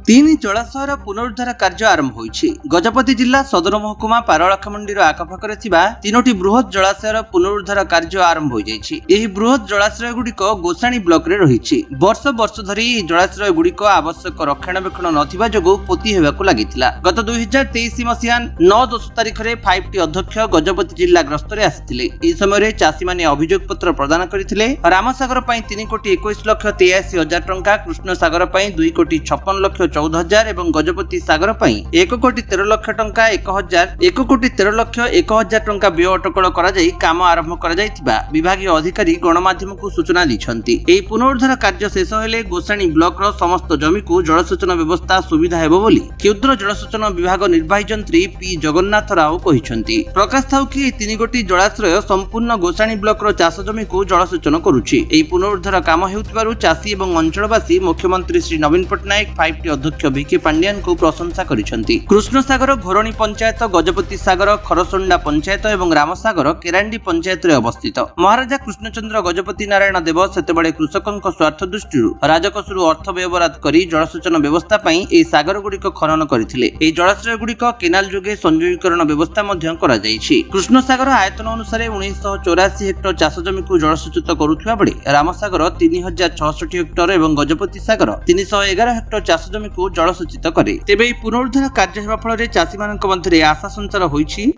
तीन जलाशयर पुनरुद्धार कार्य आरंभ होइछि। गजपति जिला सदर महकुमा पारलाखेमुंडीर आखपाखरे थिबा तीनोटी बृहत जलाशयर पुनरुद्धार कार्य आरंभ हो जाइछि। एही बृहत जलाशय गुड़िक गोसाणी ब्लॉक रे रहिछि। वर्ष वर्ष धरि एही जलाशय गुड़िक आवश्यक रक्षणाबेक्षण नथिबा जोगु पोती हेबाकु लागिथिला। गत 2023 मसिया 9/10 तारिख रे 5टी अध्यक्ष गजपति जिला ग्रस्तरे आसिथिले। एही समय चाषी माने अभियोग पत्र प्रदान करथिले। रामसागर पई 3,21,83,000 टंका, कृष्ण सागर पई 2,56,14,000 एवं गजपति सागर पई 1,13,00,000 टंका 1,13,01,000 टंका व्यय अटकल करा जाई काम आरंभ करा जाईथिबा विभागीय अधिकारी गणमाध्यम को सूचना दिछंती। एही पुनरुद्धार कार्य शेष हेले गोसाणी ब्लॉक रो समस्त जमी को जलसेचन व्यवस्था सुविधा हेबो बोली क्षुद्र जलसेचन विभाग निर्वाही जंत्री पी जगन्नाथ राव कहिसंती। प्रकाश थाउ कि 3 गोटी जलाश्रय संपूर्ण गोसाणी ब्लॉक रो चाष जमी को जलसेचन करूछि। एही पुनरुद्धार काम हेउतिबारु चाषी एवं अंचलवासी मुख्यमंत्री श्री नवीन पटनायक 5टी अध्यक्ष भिके पांड्यान को प्रशंसा करिसंती। कृष्ण सागर घोरणी पंचायत, गजपति सागर खरसोंडा पंचायत एवं रामसागर केरांडी पंचायत रे अवस्थित। महाराजा कृष्णचंद्र गजपति नारायण देव सेतेबेले कृषकक स्वार्थ दृष्टि राजकोषरु अर्थ व्यवहार करी जलसेचन व्यवस्था पई ए सागर गुड़िक खनन करथिले। ए जलाश्रय गुड़िक केनाल जोगे संयोगीकरण व्यवस्था मध्य करा जायछि। कृष्ण सागर आयतन अनुसार 1984 हेक्टर चाष जमी को जलसेचित करुथुवा बेले रामसागर 3066 हेक्टर एवं गजपति सागर 311 हेक्टर चाष जमी को जलसेचित करे। तेबे पुनरुद्धार कार्य हेबा फल चाषी मानक मध्य आशा संचार होइछि।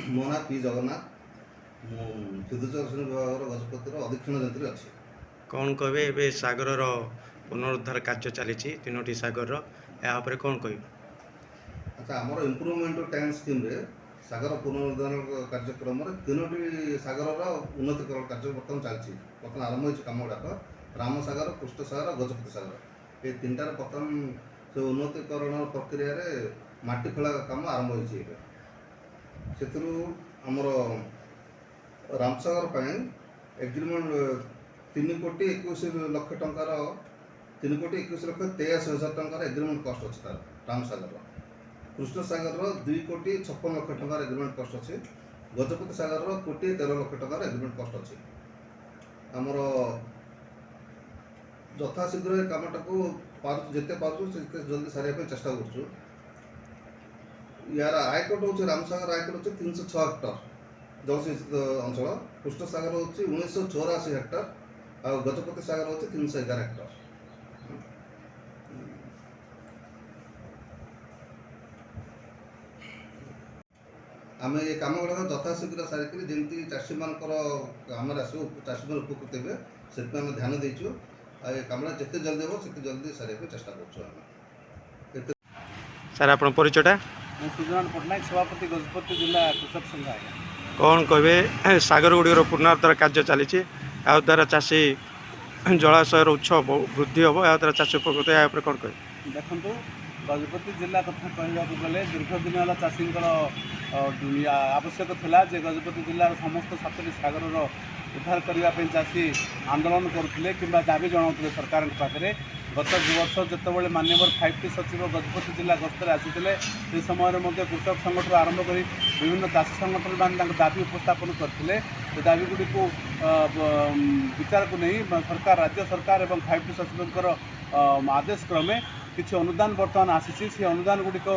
मो ना पी जगन्नाथ, विद्युत जलसेचन विभाग गजपतिर अधीक्षण जंत्री अछि। कौन कहबे एबे सागर पुनरुद्धार कार्य चली तीनोटी सागर या कौन कह? अच्छा, आमर इम्प्रूवमेंट टैंक स्कीम रे सागर पुनरुद्धार कार्यक्रम तीनोटी सागर उन्नतीकरण कार्य बर्तमान चलती। बर्तमान आरंभ हो कम गुड़ाक राम सागर, कृष्ण सागर, गजपति सागर ये तीनटार बर्तमान से उन्नतीकरण प्रक्रिया रे माटी खोला काम आरंभ होइछि। आमर रामसागर पाई एग्रीमेंट 3,21,00,000 टंकार 3,21,83,000 टंकार एग्रीमेंट कॉस्ट अच्छी तार रामसागर। कृष्ण सागर 2,56,00,000 टंकार एग्रीमेंट कॉस्ट अच्छे। गजपति सागर 1,13,00,000 टंकार एग्रीमेंट कॉस्ट अच्छे। आमर यथाशीघ्र कामटा को जिते पार्टे जल्दी सारे चेष्टा कर। यार आयकट हूँ रामसागर आयकट हूँ 306 हेक्टर जलसेचित अंचल। कृष्ण सागर हूँ 1984 हेक्टर और गजपति सागर हूँ 311 हेक्टर। आम ये कम गुड़ा यथाशीघ्र सारिक जमी चाषी मान आम आसो चाषी मैंने उपकृत हे से ध्यान देचु। ये कम जिते जल्दी हम से जल्दी सारे चेष्टा कर। सर आप परिचयटा? सुजनाथ पटनायक, सभापति गजपति जिला कृषक संघ। कौन कहे सागर गुड़िक पुनरुद्धार कार्य चली द्वारा चाषी जलाशयर उत्स वृद्धि हम या द्वारा चाषी उपकृत या कौन कहे? देखो गजपति जिला कथा कहवाक गले दीर्घ दिन है चाषी आवश्यक था जे गजपति जिलार समस्त 7टी सागर उद्धार करने चाषी आंदोलन करुले कि दाबी जनाऊे सरकार पाखे। गत वर्ष जितेबाला माननीय 5टी सचिव गजपति जिला गस्तर आसीते से समय कृषक संगठन आरंभ कर विभिन्न चाषी संगठन मान दाबी उपस्थापन करते। दाबी गुड़ी को विचार को नहीं सरकार राज्य सरकार और 5टी सचिव आदेश क्रमे किसी अनुदान बर्तमान आसी। से अनुदान गुड़िक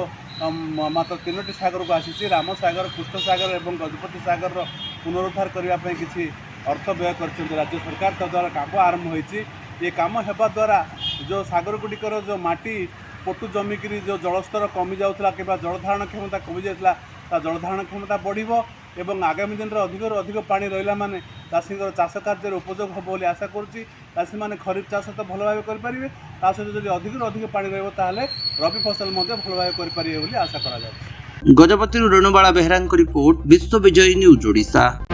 मात्र 3टी सागर को आसी। राम सागर, कृष्ण सागर और गजपति सागर पुनरुद्धार करने किसी अर्थ व्यय कर राज्य सरकार तद्वारा काम आरंभ होती। ये काम हेबा द्वारा जो सागर गुड़िकर जो माटी पटु जमिक जो जलस्तर कमी जाऊला कि जलधारण क्षमता कमी जाता जलधारण क्षमता बढ़ो एवं आगामी दिन में अधिक पानी रहा माने चाषी चाष कार्य उपयोग हम बोली आशा करुँची। चाषी मैंने खरीफ चाष तो भल भाव करेंगे सहित जब अधिक पानी रहा रबी फसल भल भाव करेंगे आशा करा। गजपति रेणुबाला बेहरा रिपोर्ट, विश्व विजयी न्यूज ओडिशा।